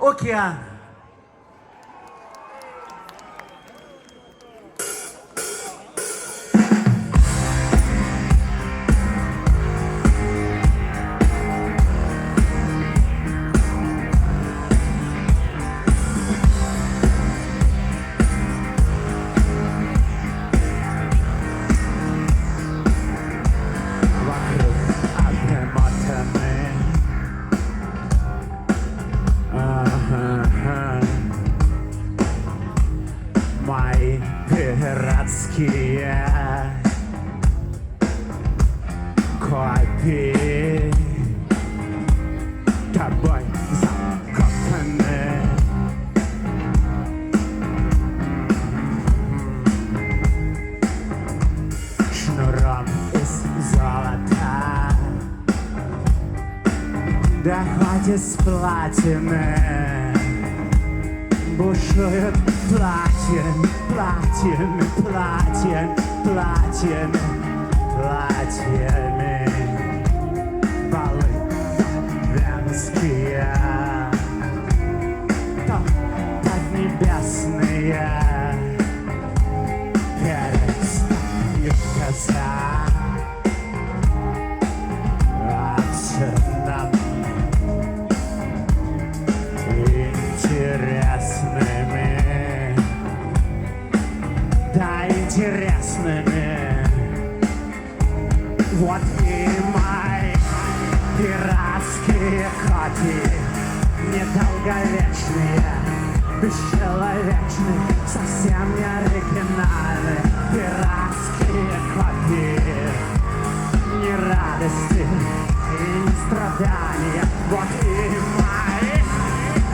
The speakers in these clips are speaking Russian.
океан. Мои пиратские копии тобой закопаны. Шнуром из золота, да хоть из платины. Бушуют платьями, платьями, платьями, платьями, платьями. Балы венские, там поднебесные, перестают казать нам интересными, да, интересными. Вот и мои пиратские копии, недолговечные, бесчеловечные, совсем не оригинальные. Пиратские копии, ни радости и ни страдания. Вот и мои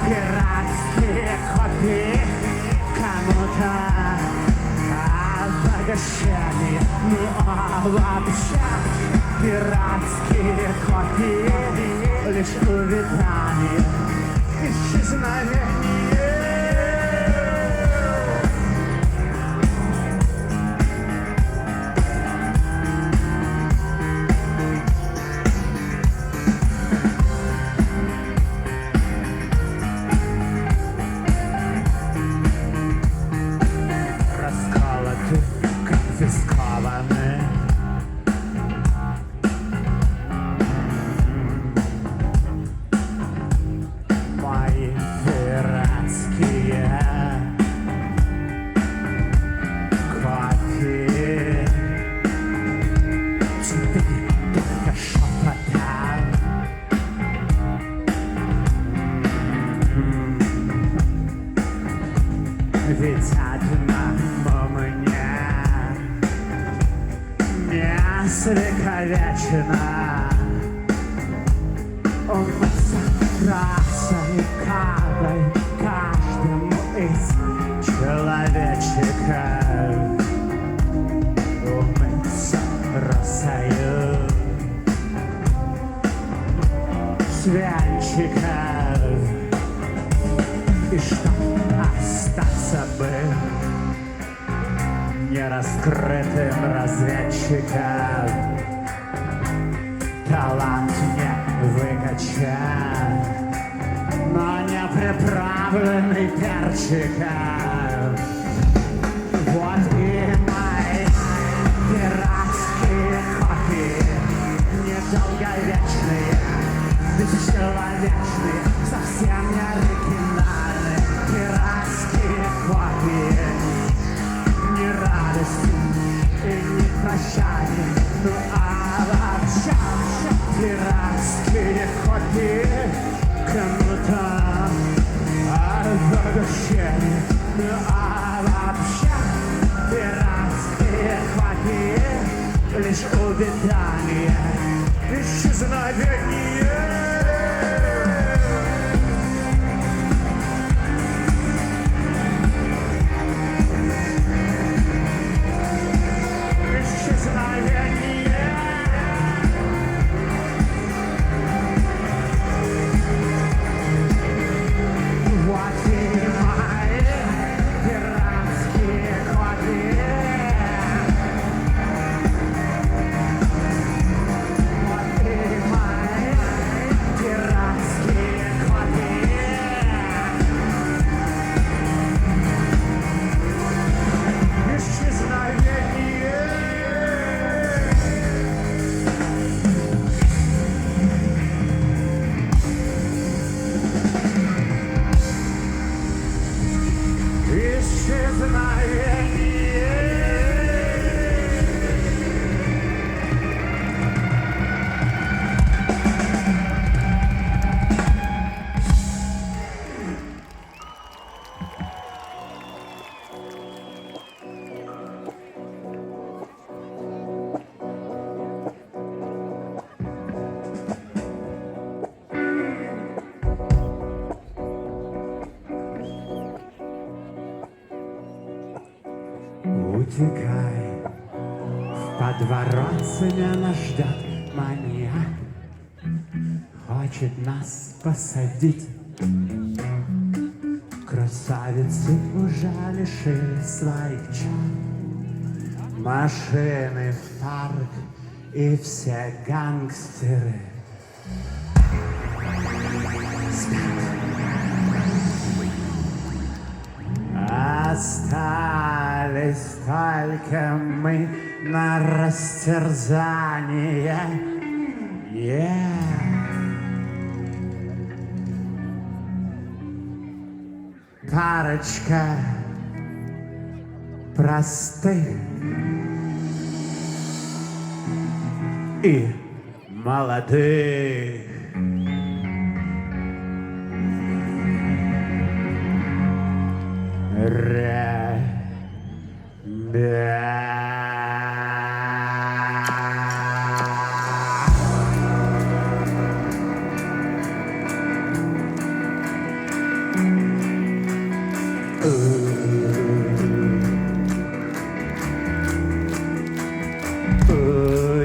пиратские копии, кому-то обогащение, ну а вообще пиратские копии лишь увядание, исчезновение. Конфискованы. Мои пиратские копии теперь только шепотом. Ведь одному мне вековечно умыться красой капой каждому из человечиков, умыться росою свянчиков, и чтоб остаться бы нераскрытым разведчиком, талант не выкачать, но не приправленный перчиком. Вот и мои пиратские копии, недолговечные, бесчеловечные, совсем не оригинальные. Пиратские копии, ни радости и ни прощания, ну а вообще пиратские копии, кому-то обогащение, ну а вообще пиратские копии лишь увядание, исчезновение. знает. Утекай, в подворотне нас ждет маньяк, хочет нас посадить. Красавицы уже лишили своих чар, машины в парк и все гангстеры остались только мы на растерзание. Парочка простых и молодых.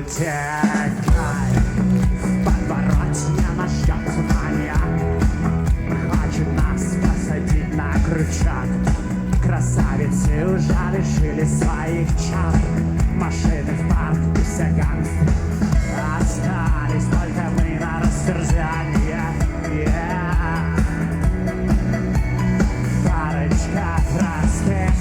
Утекай, в подворотне нас ждет маньяк, хочет нас посадить на крючок. Красавицы уже лишили своих чар, машины в парк и все гангстеры. Остались только мы на растерзание. Парочка простых.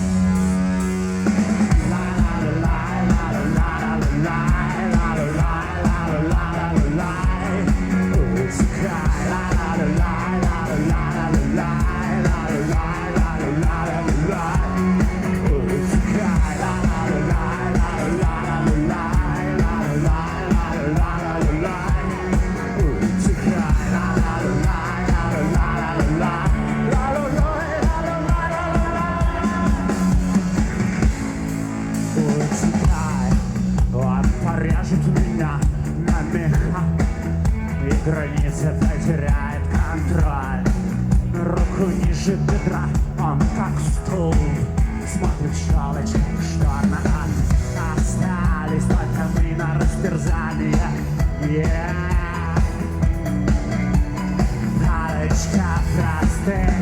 Он порежет меня на меха, и граница потеряет контроль. Руку ниже бедра, он как стул, смотрит щелочь, шторна. Остались только мы на растерзание. Парочка простых.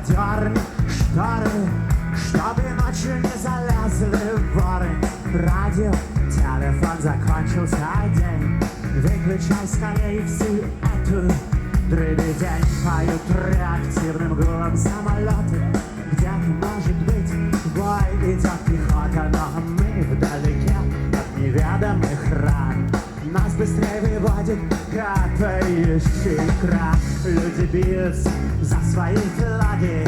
задерни шторы, чтобы ночью не залезли воры. Радио, телефон, закончился день. Выключай скорее всю эту дребедень. Поют реактивным гулом самолеты. Где-то, может быть, в бой идет пехота, но мы вдалеке от неведомых ран. Нас быстрее выводит капающий кран. Люди бьются за свои флаги,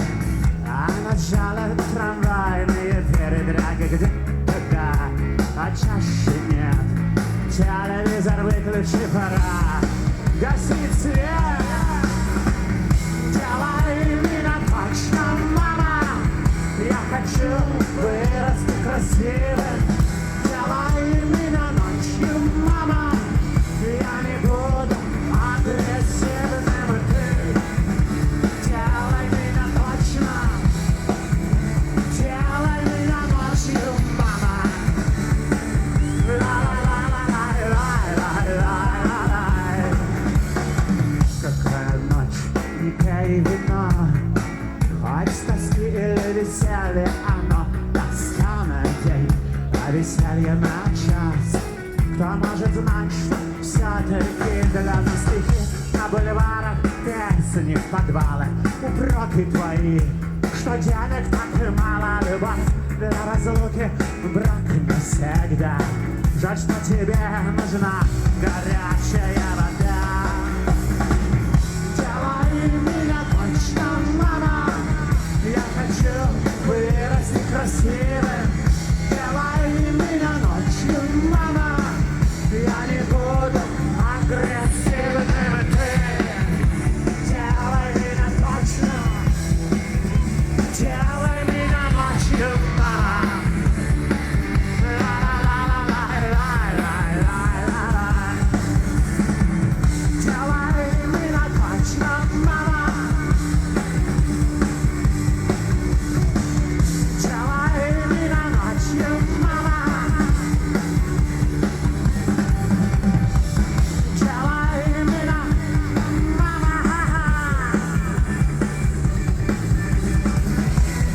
а начало трамвайные передряги. Где-то да, а чаще нет. Телевизор выключи, пора гасить свет. Делай меня точно, мама. Я хочу вырасти красивым. Делай меня ночью, мама. Я не буду агрессивным, и ты делай меня точно. Делай меня ночью, мама. Какая ночь, не пей вино. Хоть с тоски или веселье, оно тоска на день, а веселье на час. Кто может знать, что все-таки для нас стихи на бульварах, песни в подвалах, упреки твои, что денег так и мало, любовь для разлуки, брак навсегда. Жаль, что тебе нужна горячая вода. Делай меня точно, мама. Я хочу вырасти красивым. Делай меня ночью, мама. Я не буду агрессивным, и ты делай меня точно. Делай меня ночью, мама. Делай меня точно, мама. Делай меня ночью, мама. Делай меня, мама.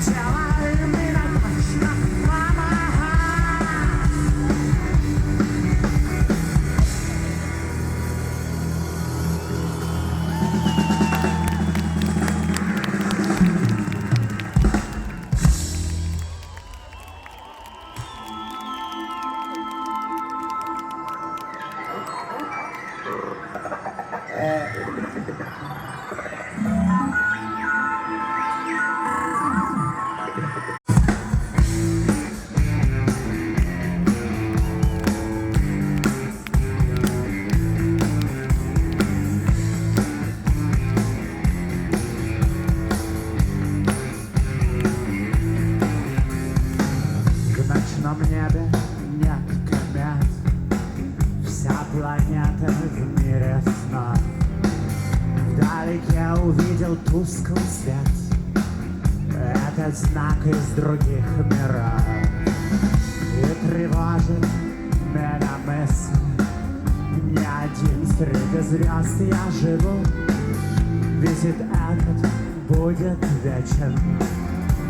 Делай меня точно, мама. В ночном небе нет комет. Вся планета в мире снов. Вдалеке увидел тусклый свет. Это знак из других миров. И тревожит меня мысль. Не один среди звезд я живу. Визит этот будет вечен.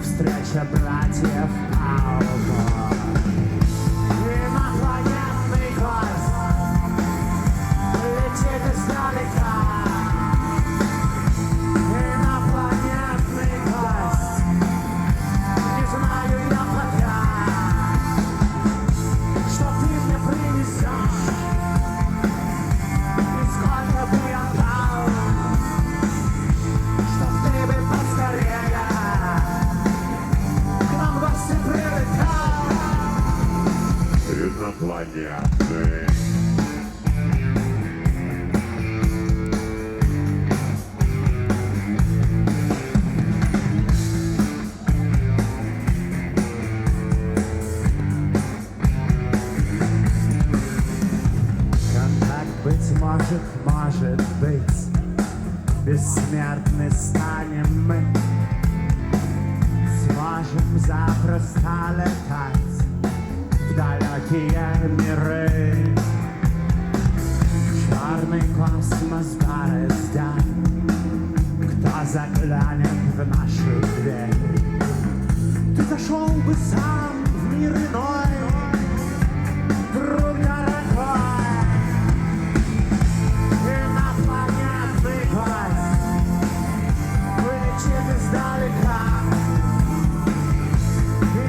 Встреча братьев Алба. Инопланетный гость летит издалека. Инопланетный гость, не знаю я пока, что ты мне принесешь и сколько бы я дал, чтоб ты бы поскорее к нам в гости прилетал. Инопланетный. Может быть, бессмертны станем мы. Сможем запросто летать в далекие миры. Черный космос бороздя. Кто заглянет в нашу сам в мир иной, друг дорогой, инопланетный гость вылетит издалека.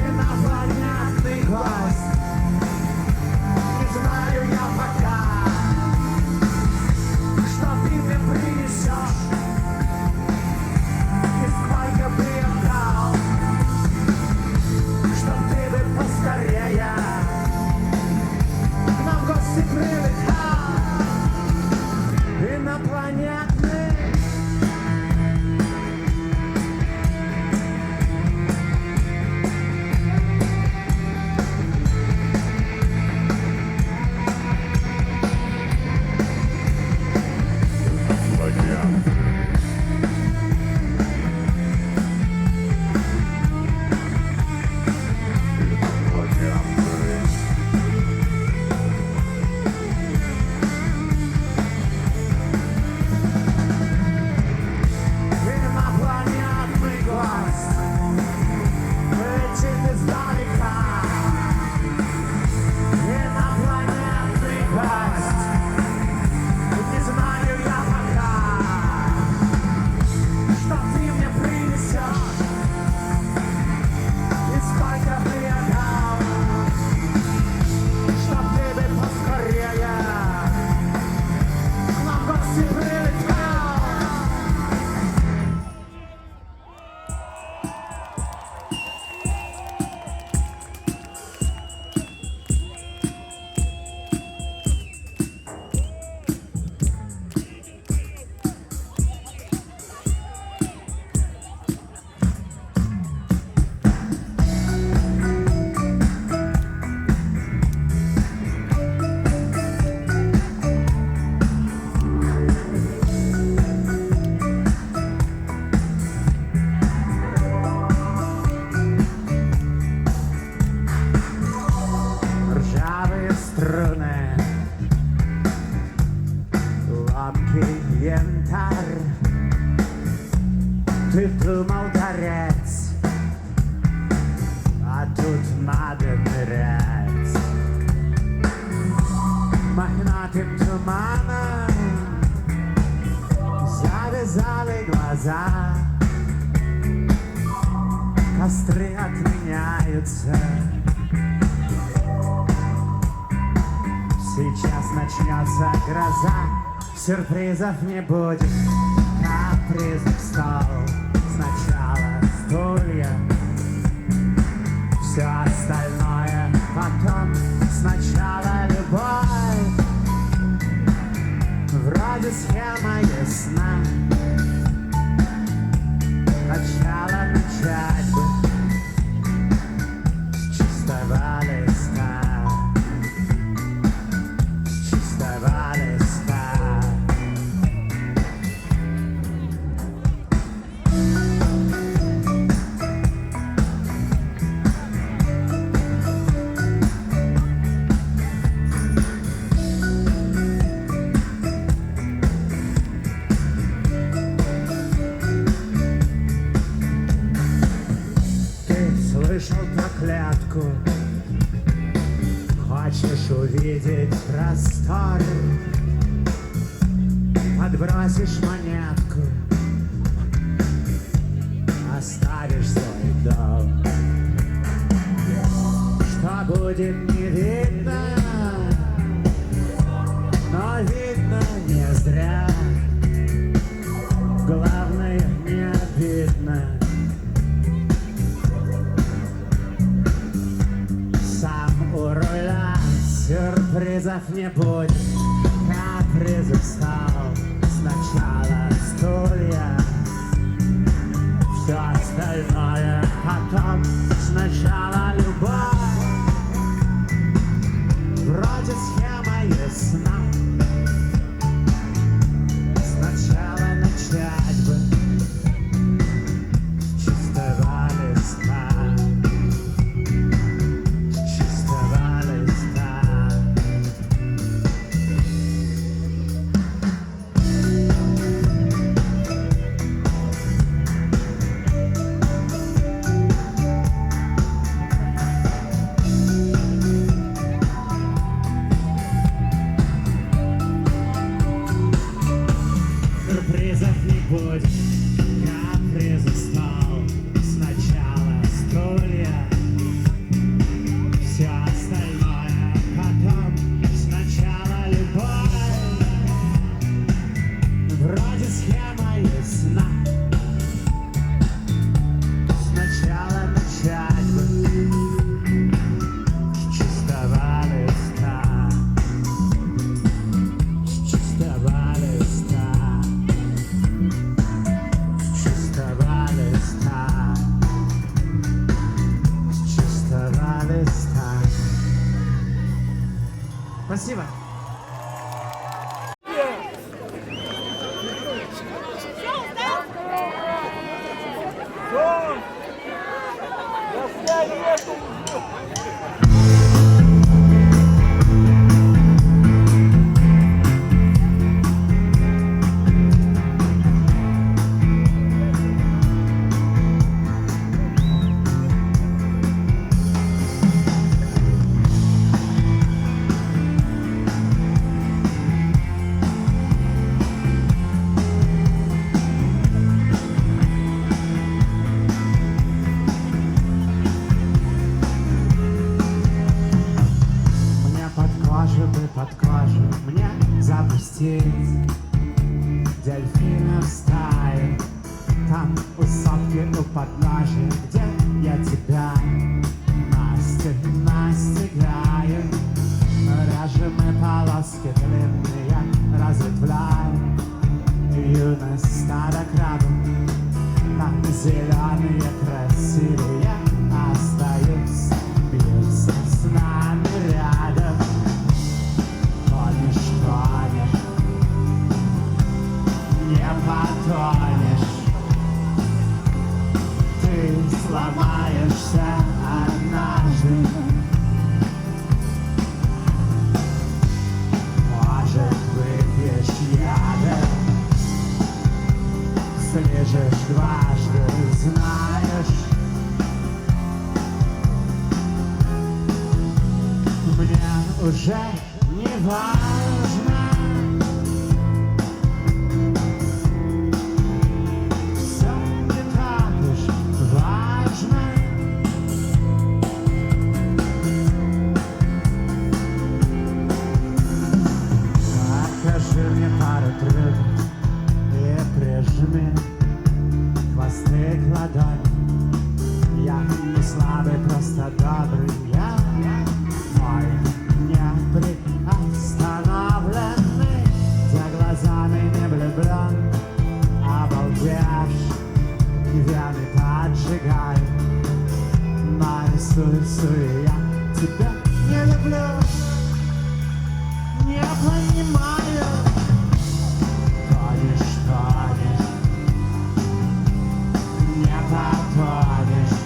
Инопланетный гость, не знаю я пока, что ты мне принесешь и сколько бы я дал, чтоб ты бы поскорее к нам в гости прилетал. Инопланетный. Инопланетный гость летит издалека. Инопланетный гость, не знаю я пока, что ты мне принесешь и сколько бы я дал, чтоб ты бы поскорее к нам в гости прилетел. Ржавые струны, ломкий янтарь. Ты думал гореть, а тут надо нырять. Мохнатым туманом завязали глаза, костры отменяются. Сейчас начнется гроза, сюрпризов не будет, капризный стол. Сначала стулья, все остальное потом. Сначала любовь, вроде схема ясна. Начало начать бы с чистого листа. Слышал проклятку, хочешь увидеть простор, подбросишь монетку, оставишь свой дом. Что будет, не видно, но видно не зря. Главное, не обидно. Сам у руля, сюрпризов не будет, капризов стал. Сначала стулья, все остальное потом. Сначала любовь, вроде схема ясна. Сначала начать бы с чистого листа. С чистого листа. Спасибо. Под кожу мне запустить дельфинов стаи. Там у сопки, у подножия, где я тебя настигаю. Режем мы полоски длинные, разветвляем юность стада крабов. Там зеленые красивые остаются, бьются с нами рядом. Тонешь, не потонешь. Ты сломаешься однажды. Может, выпьешь яда, слежешь дважды, знаешь. Мне уже не важно, все не так уж важно. Покажи мне пару трюков и прижми хвосты к ладони. Я не слабый, просто добрый. Я мой остановленный, за глазами не влюблен, обалдешь, вены поджигаю. Но рисую я тебя не люблю, не понимаю. Тонешь, тонешь, не потонешь.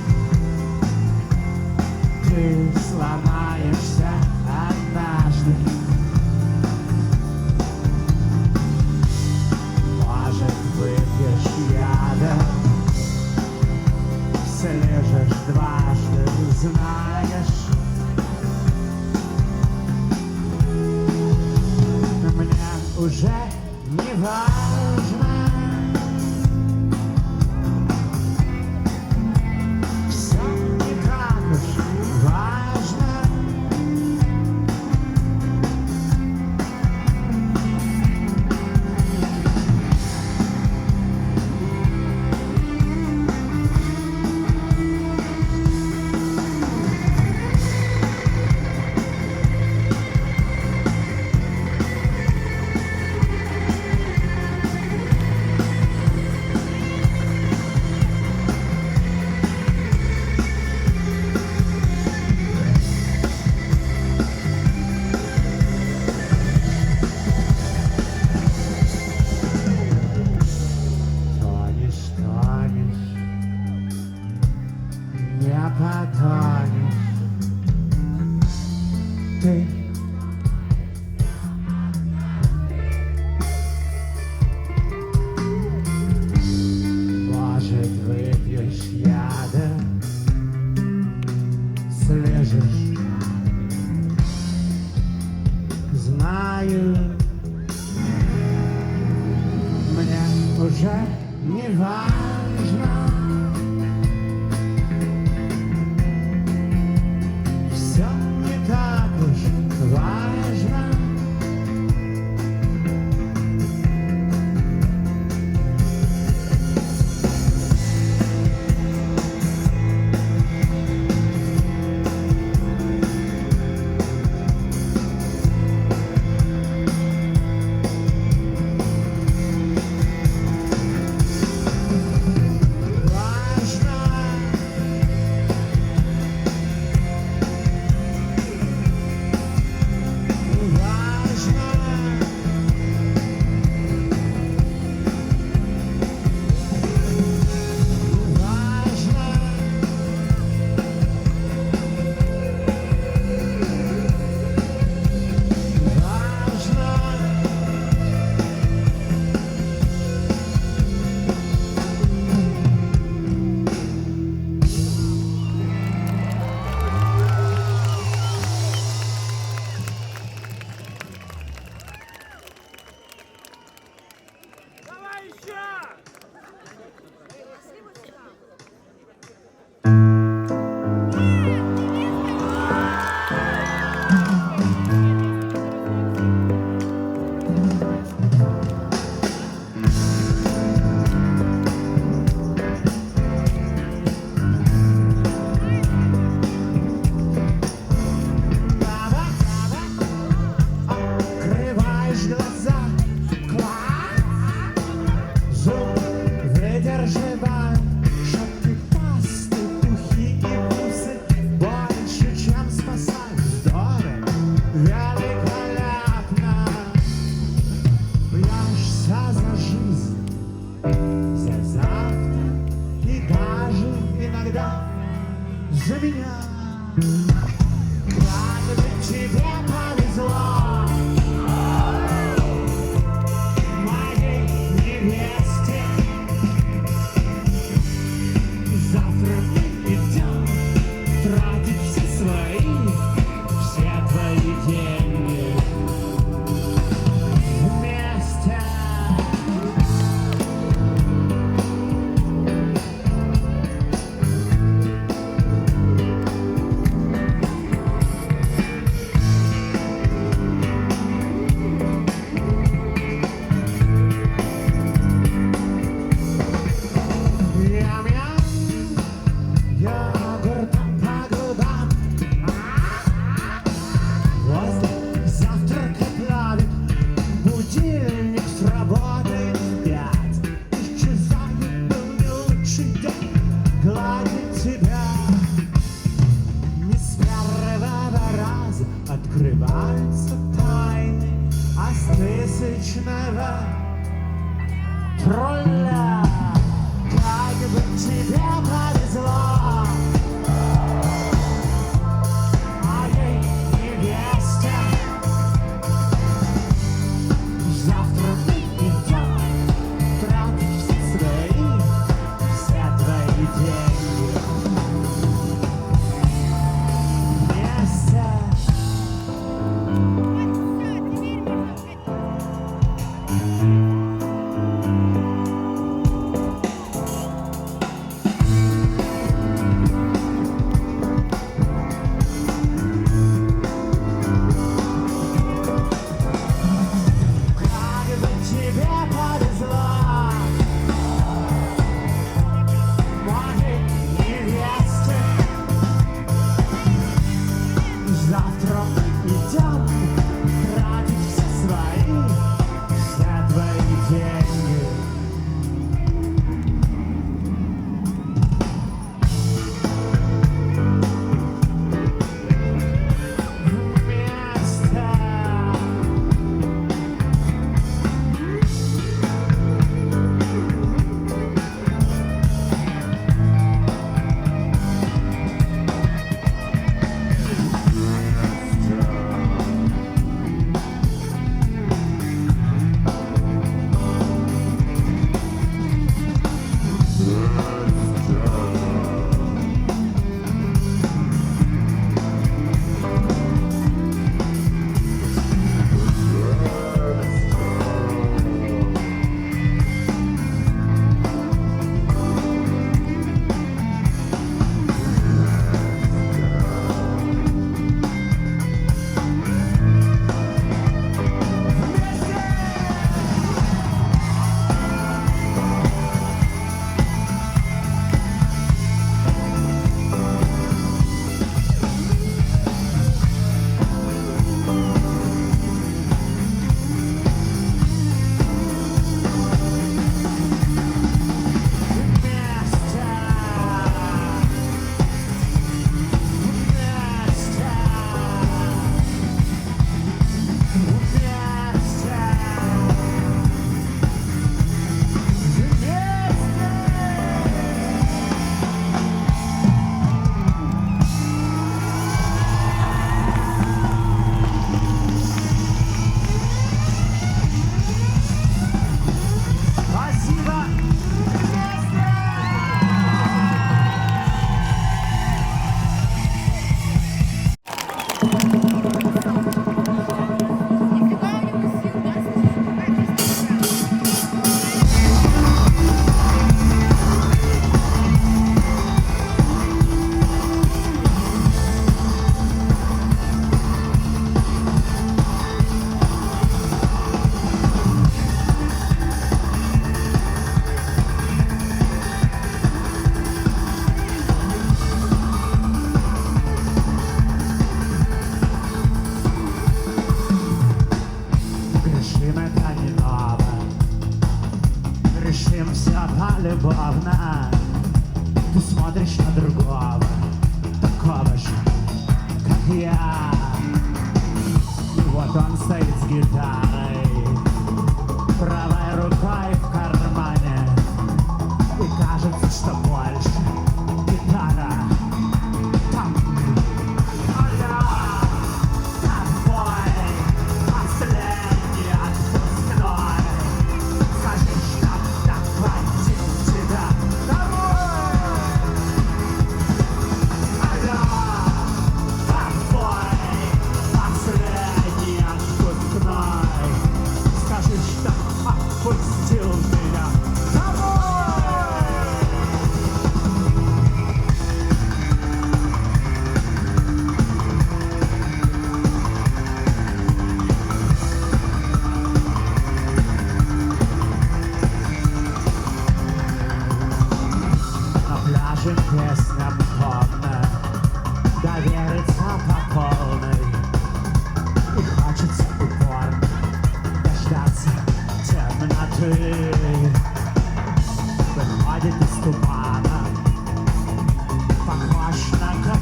Ты сломаешься однажды. Может, выпьешь яда, слежешь дважды, знаешь. Мне уже не важно, все не так уж важно. Потонешь ты. Может, выпьешь яда, слежешь, знаю. Мне уже не важно, все не так уж за меня. Как бы тебе повезло, моей невесте. Завтра мы идем тратить все твои деньги вместе. Йогурт по губам, возле завтрака плавит, будильник сработает в 5. Исчезает, был не лучший день гладить тебя. Не с первого раза открываются тайны, а с тысячного тролля. Как бы тебе повезло, моей невесте. Завтра мы идем тратить все твои деньги вместе.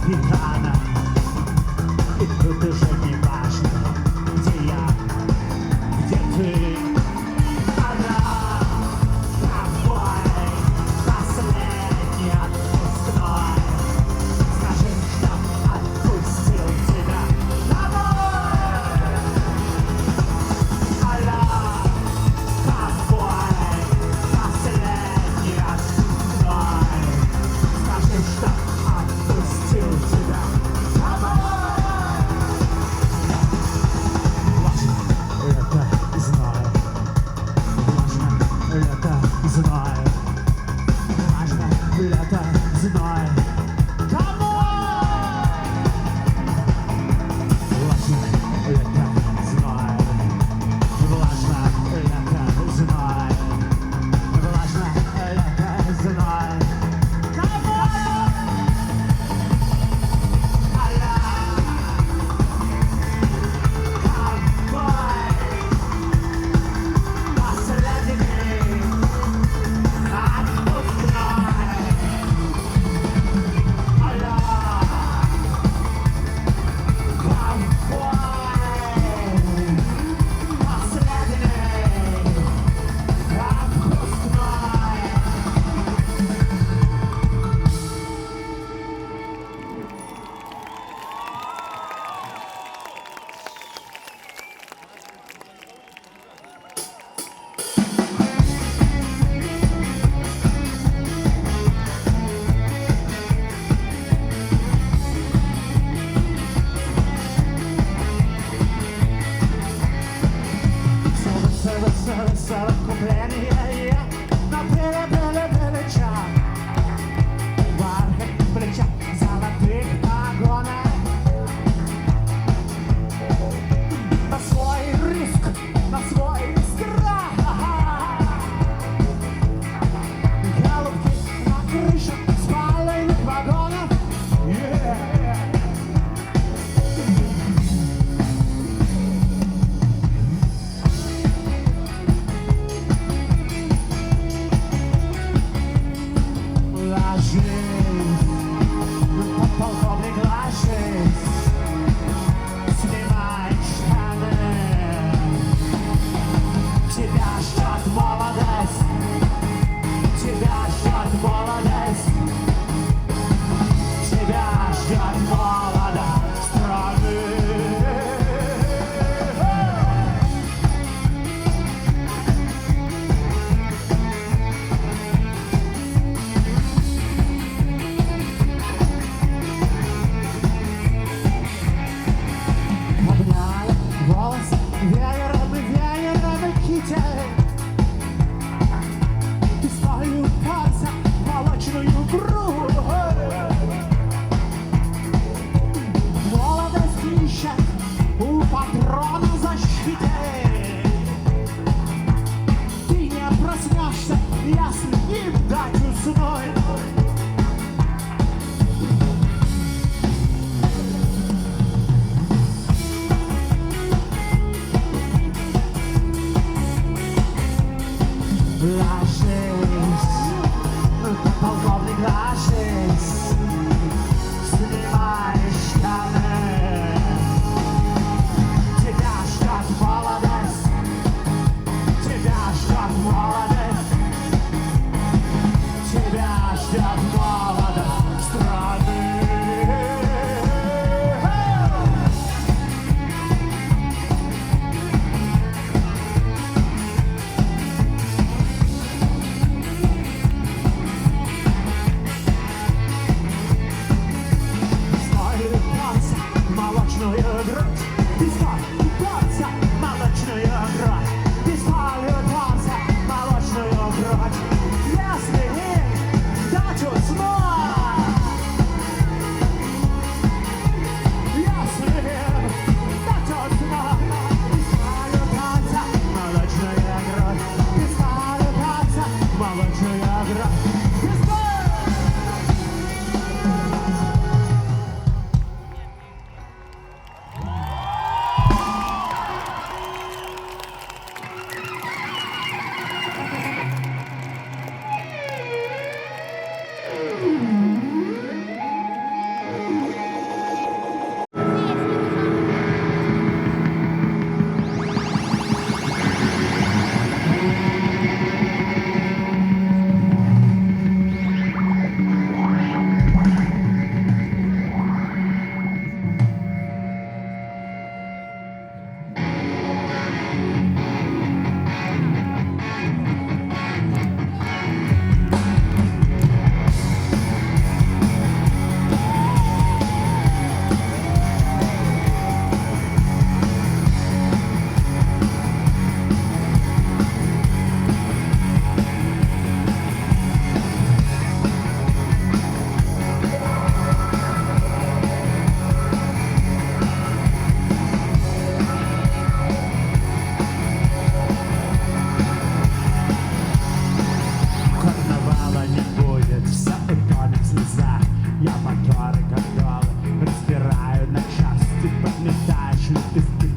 капитана. И тут уже не важно, где я, где ты. Она тобой последний отпускной. Скажи, что отпустил тебя домой. Она тобой последний отпускной. Скажи, что отпустил тебя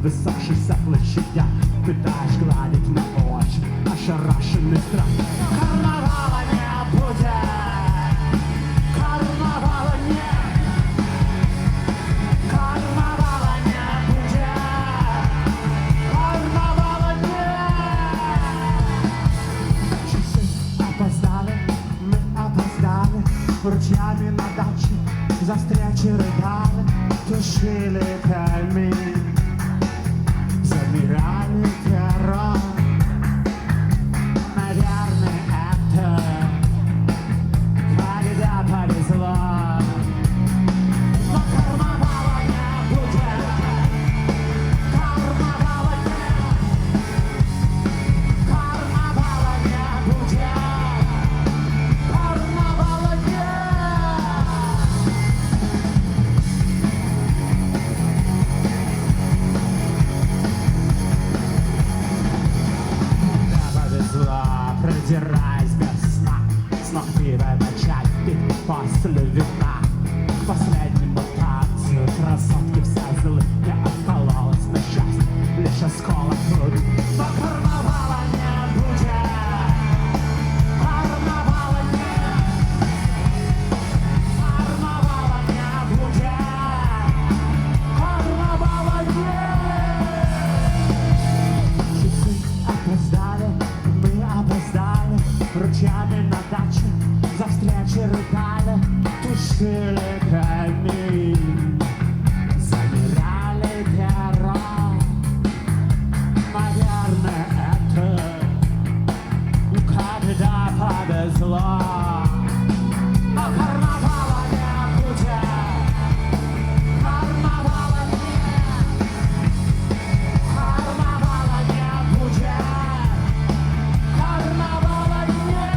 высохшихся площадях пытаешь гладить на очи ошарашенный страх. Карнавала не будет, карнавала нет, карнавала не будет, карнавала нет. Часы опоздали, мы опоздали, ручьями на даче за встречи рыдали, тушили камень, замирали террор. Наверное, это когда повезло. Но карнавала не будет, карнавала нет, карнавала не будет, карнавала нет. Повезло, продираясь без сна, с ногтевой начать пить после вина. К последнему танцу красотки вся злы, не откололась на счастье, лишь осколок груди. Но карнавала не будет, карнавала нет, карнавала не будет, карнавала нет. Часы опоздали, мы опоздали, ручьями на даче за встречи рыдали, тушили камин, замирали террор. Наверное, это когда повезло. Но карнавала не будет, карнавала нет, карнавала не будет, карнавала нет. Карнавала не будет, карнавала не будет, карнавала не будет.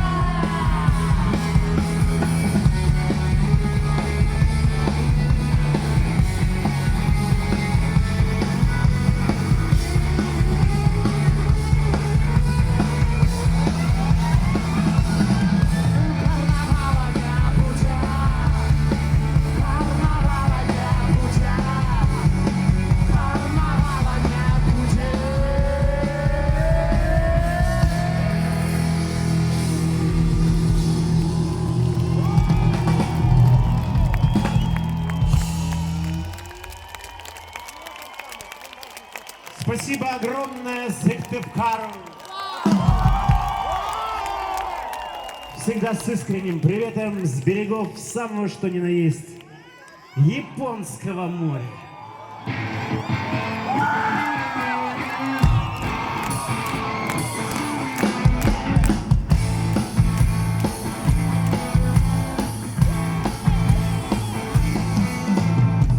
Спасибо огромное, Сыктывкар. Всегда с искренним приветом с берегов самого что ни на есть Японского моря.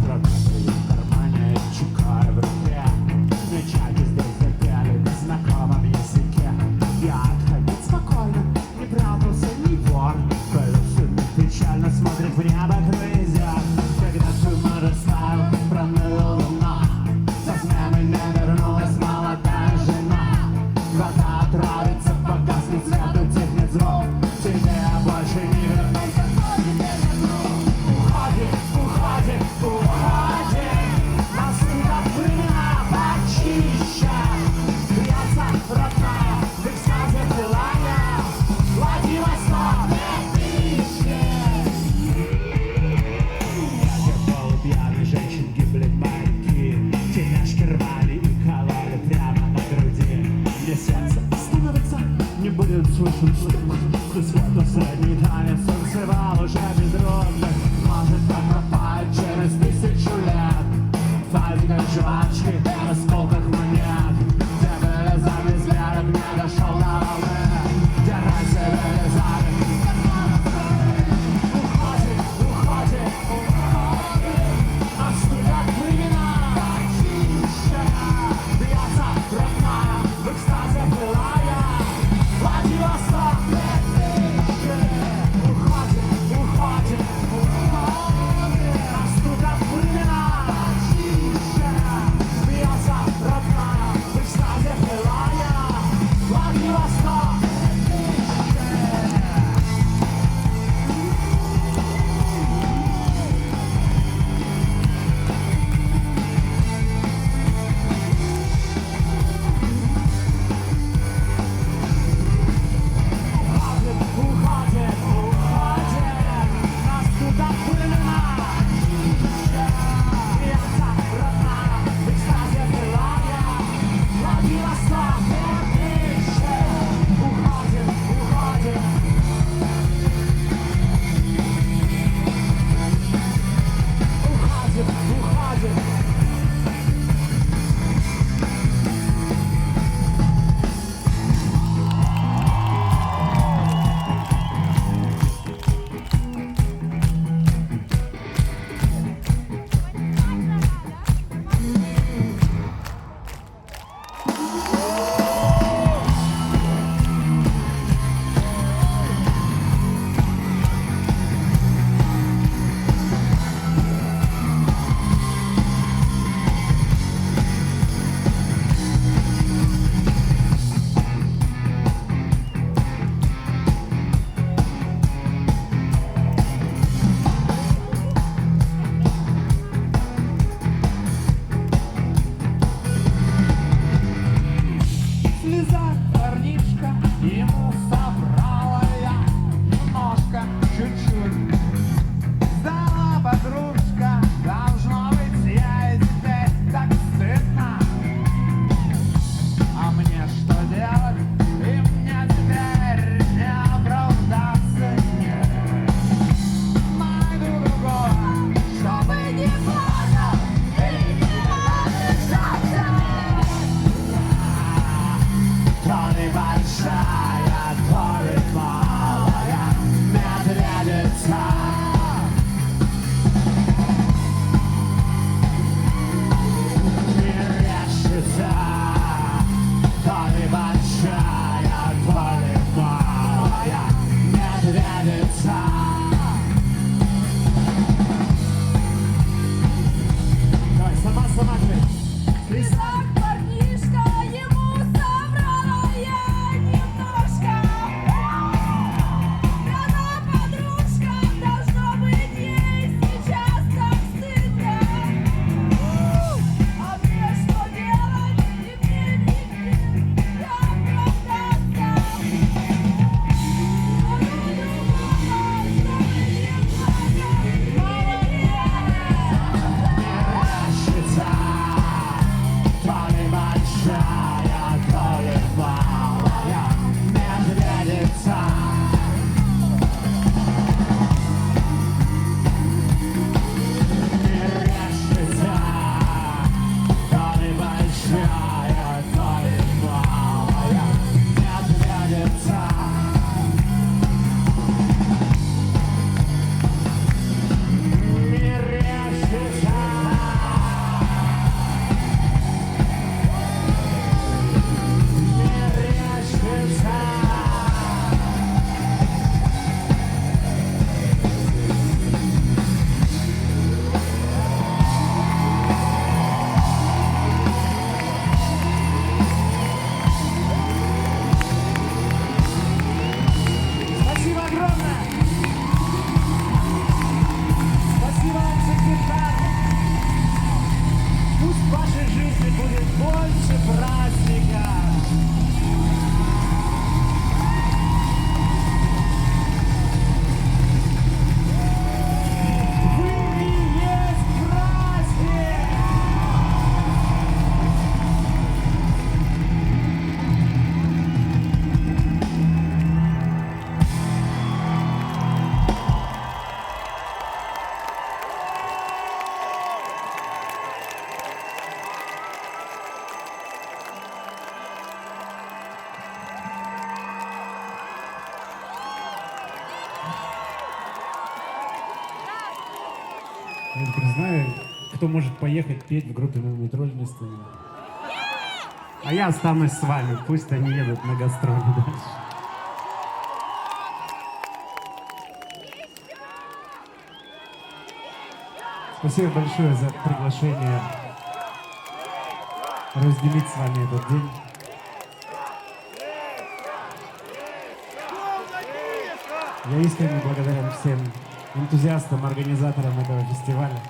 Гранаты в кармане, чекай в руке, мечайте здесь запели на знакомом языке. Я отходить спокойно, не прятался ни вор, колесами печально смотрит в небо грызя. Когда туман растаял, проныла луна, со сменами знаю, кто может поехать петь в группе Мумитроль вместо меня. А я останусь с вами, пусть они едут на гастроли дальше. Спасибо большое за приглашение разделить с вами этот день. Я искренне благодарен всем энтузиастам, организаторам этого фестиваля.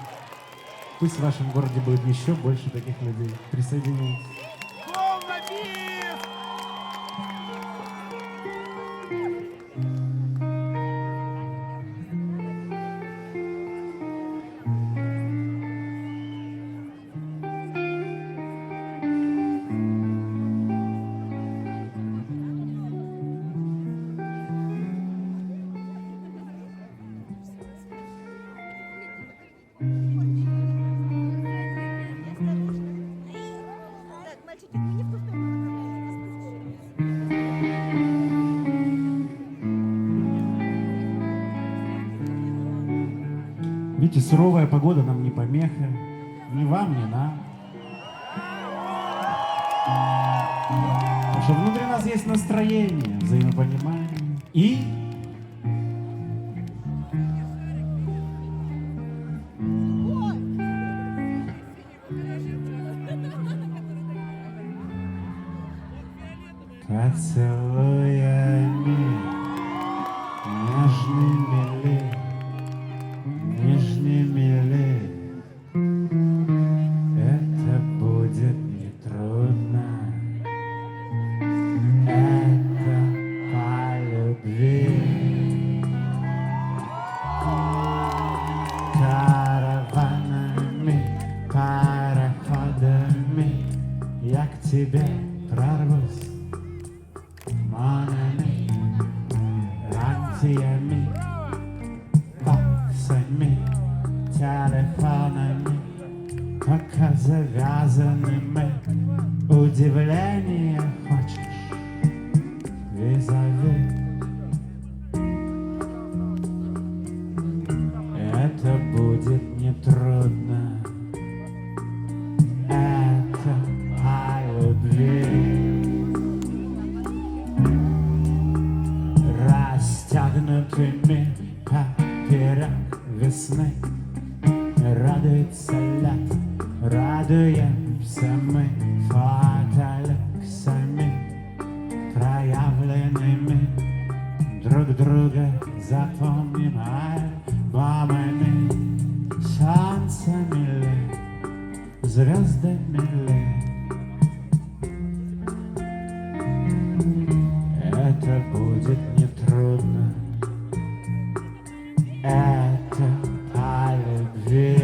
Пусть в вашем городе будет еще больше таких людей. Присоединяйтесь. Так, мальчики, мне просто... Видите, суровая погода нам не помеха. Ни вам, ни нам. Потому что внутри нас есть настроение, взаимопонимание. И поцелуями нежными ли, это будет нетрудно. Это по любви. Караванами, пароходами я к тебе прорвусь. Монами, рантиями, факсами, телефонами, пока завязанными. Удивление хочешь, визави. Это будет нетрудно. Это по любви. Растянутыми поперек весны радуется лето, радуемся мы фотолюксами, проявленными друг друга запомним альбомами, солнцами ли, звездами ли. Это будет нетрудно. Это по любви.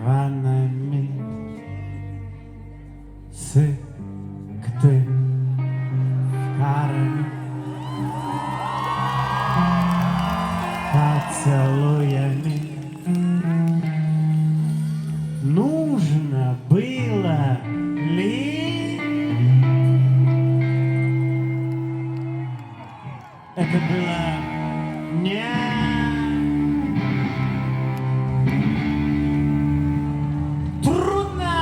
Караванами сыкты в карме, поцелуями. Нужно было ли? Это было не трудно.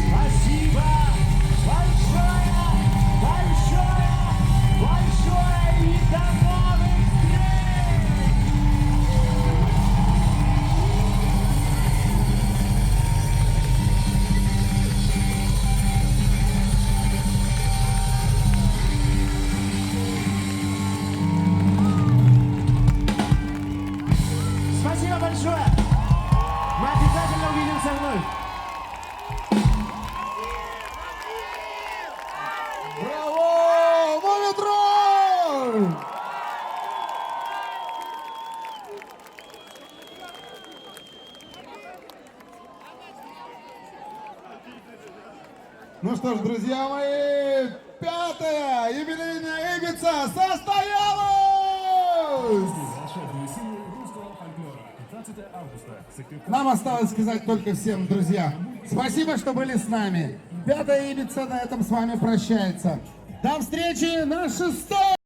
Спасибо большое, большое, большое Ну что ж, друзья мои, 5-я юбилейная Ибица состоялась! Волшебные силы русского фольклора. 15 августа. Сыктывкар. Нам осталось сказать только всем, друзья, спасибо, что были с нами. 5-я Ибица на этом с вами прощается. До встречи на 6-й!